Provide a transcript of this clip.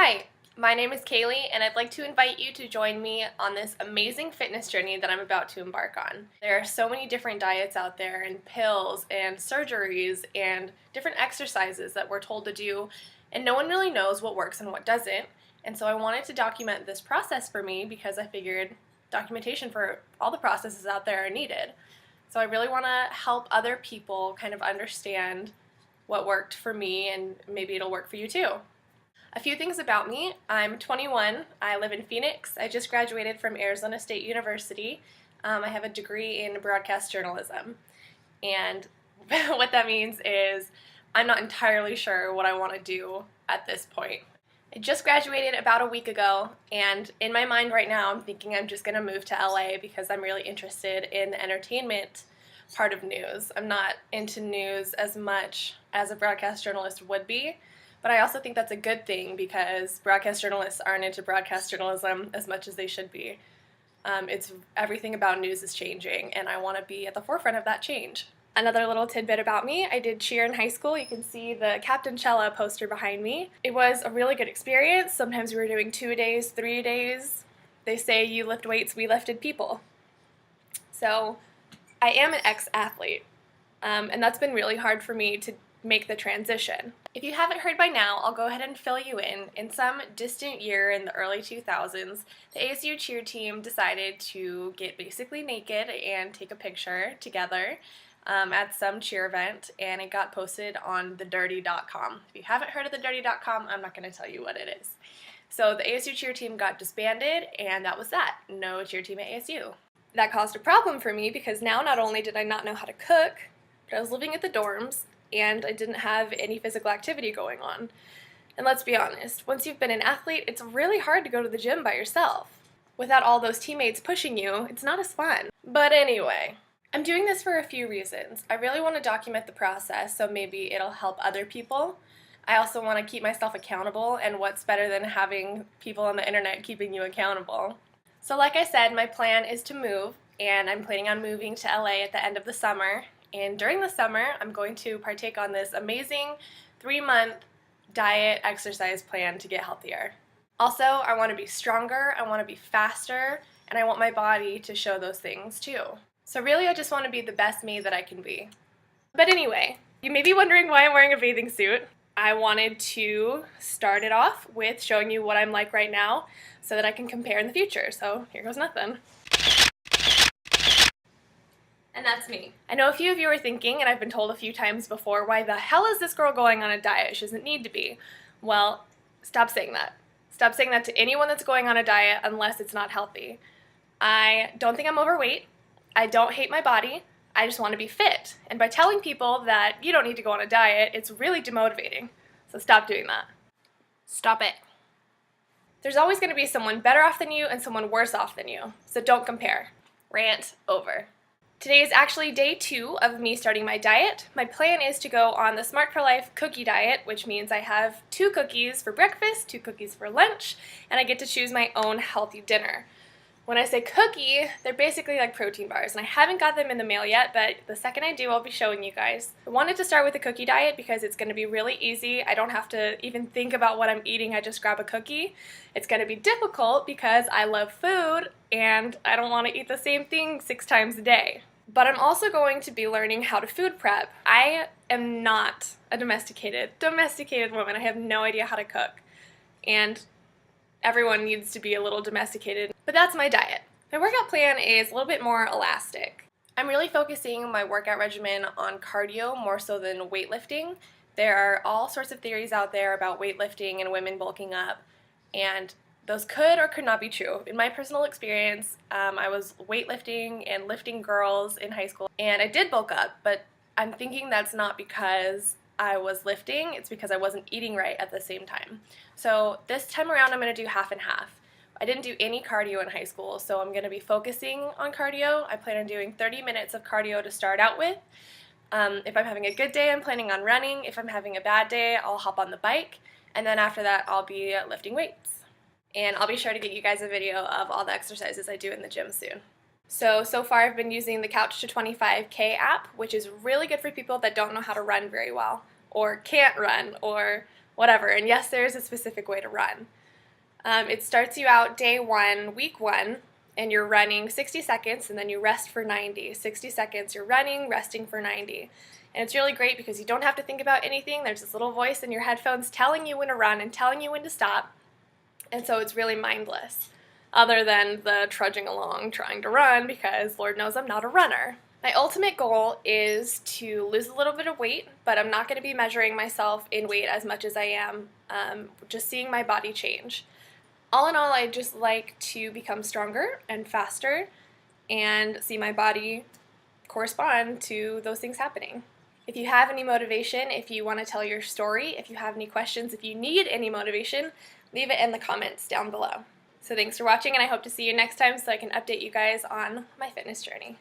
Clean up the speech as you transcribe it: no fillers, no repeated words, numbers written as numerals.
Hi, my name is Kaylee, and I'd like to invite you to join me on this amazing fitness journey that I'm about to embark on. There are so many different diets out there, and pills, and surgeries, and different exercises that we're told to do, and no one really knows what works and what doesn't. And so I wanted to document this process for me because I figured documentation for all the processes out there are needed. So I really want to help other people kind of understand what worked for me, and maybe it'll work for you too. A few things about me. I'm 21. I live in Phoenix. I just graduated from Arizona State University. I have a degree in broadcast journalism. And what that means is I'm not entirely sure what I want to do at this point. I just graduated about a week ago, and in my mind right now I'm thinking I'm just going to move to LA because I'm really interested in the entertainment part of news. I'm not into news as much as a broadcast journalist would be. But I also think that's a good thing because broadcast journalists aren't into broadcast journalism as much as they should be. Everything about news is changing, and I want to be at the forefront of that change. Another little tidbit about me, I did cheer in high school. You can see the Captain Chella poster behind me. It was a really good experience. Sometimes we were doing 2 days, 3 days. They say you lift weights, we lifted people. So I am an ex-athlete, and that's been really hard for me to make the transition. If you haven't heard by now, I'll go ahead and fill you in. In some distant year in the early 2000s, the ASU cheer team decided to get basically naked and take a picture together at some cheer event, and it got posted on thedirty.com. If you haven't heard of thedirty.com, I'm not going to tell you what it is. So the ASU cheer team got disbanded, and that was that. No cheer team at ASU. That caused a problem for me because now not only did I not know how to cook, but I was living at the dorms, and I didn't have any physical activity going on. And let's be honest, once you've been an athlete, it's really hard to go to the gym by yourself. Without all those teammates pushing you, it's not as fun. But anyway, I'm doing this for a few reasons. I really want to document the process, so maybe it'll help other people. I also want to keep myself accountable, and what's better than having people on the internet keeping you accountable? So like I said, my plan is to move, and I'm planning on moving to LA at the end of the summer. And during the summer, I'm going to partake on this amazing 3-month diet exercise plan to get healthier. Also, I want to be stronger, I want to be faster, and I want my body to show those things too. So really, I just want to be the best me that I can be. But anyway, you may be wondering why I'm wearing a bathing suit. I wanted to start it off with showing you what I'm like right now so that I can compare in the future. So here goes nothing. And that's me. I know a few of you are thinking, and I've been told a few times before, why the hell is this girl going on a diet? She doesn't need to be. Well, stop saying that. Stop saying that to anyone that's going on a diet unless it's not healthy. I don't think I'm overweight. I don't hate my body. I just want to be fit. And by telling people that you don't need to go on a diet, it's really demotivating. So stop doing that. Stop it. There's always going to be someone better off than you and someone worse off than you. So don't compare. Rant over. Today is actually day 2 of me starting my diet. My plan is to go on the Smart for Life cookie diet, which means I have 2 cookies for breakfast, 2 cookies for lunch, and I get to choose my own healthy dinner. When I say cookie, they're basically like protein bars, and I haven't got them in the mail yet, but the second I do, I'll be showing you guys. I wanted to start with a cookie diet because it's going to be really easy. I don't have to even think about what I'm eating, I just grab a cookie. It's going to be difficult because I love food, and I don't want to eat the same thing 6 times a day. But I'm also going to be learning how to food prep. I am not a domesticated woman. I have no idea how to cook. And everyone needs to be a little domesticated. But that's my diet. My workout plan is a little bit more elastic. I'm really focusing my workout regimen on cardio more so than weightlifting. There are all sorts of theories out there about weightlifting and women bulking up, and those could or could not be true. In my personal experience, I was weightlifting and lifting girls in high school, and I did bulk up, but I'm thinking that's not because I was lifting, it's because I wasn't eating right at the same time. So this time around I'm going to do half and half. I didn't do any cardio in high school, so I'm going to be focusing on cardio. I plan on doing 30 minutes of cardio to start out with. If I'm having a good day, I'm planning on running. If I'm having a bad day, I'll hop on the bike, and then after that I'll be lifting weights. And I'll be sure to get you guys a video of all the exercises I do in the gym soon. So far I've been using the Couch to 25K app, which is really good for people that don't know how to run very well, or can't run, or whatever. And yes, there is a specific way to run. It starts you out day 1, week 1, and you're running 60 seconds and then you rest for 90. 60 seconds, you're running, resting for 90. And it's really great because you don't have to think about anything. There's this little voice in your headphones telling you when to run and telling you when to stop. And so it's really mindless, other than the trudging along trying to run, because Lord knows I'm not a runner. My ultimate goal is to lose a little bit of weight, but I'm not going to be measuring myself in weight as much as I am, just seeing my body change. All in all, I'd just like to become stronger and faster and see my body correspond to those things happening. If you have any motivation, if you want to tell your story, if you have any questions, if you need any motivation, leave it in the comments down below. So thanks for watching, and I hope to see you next time so I can update you guys on my fitness journey.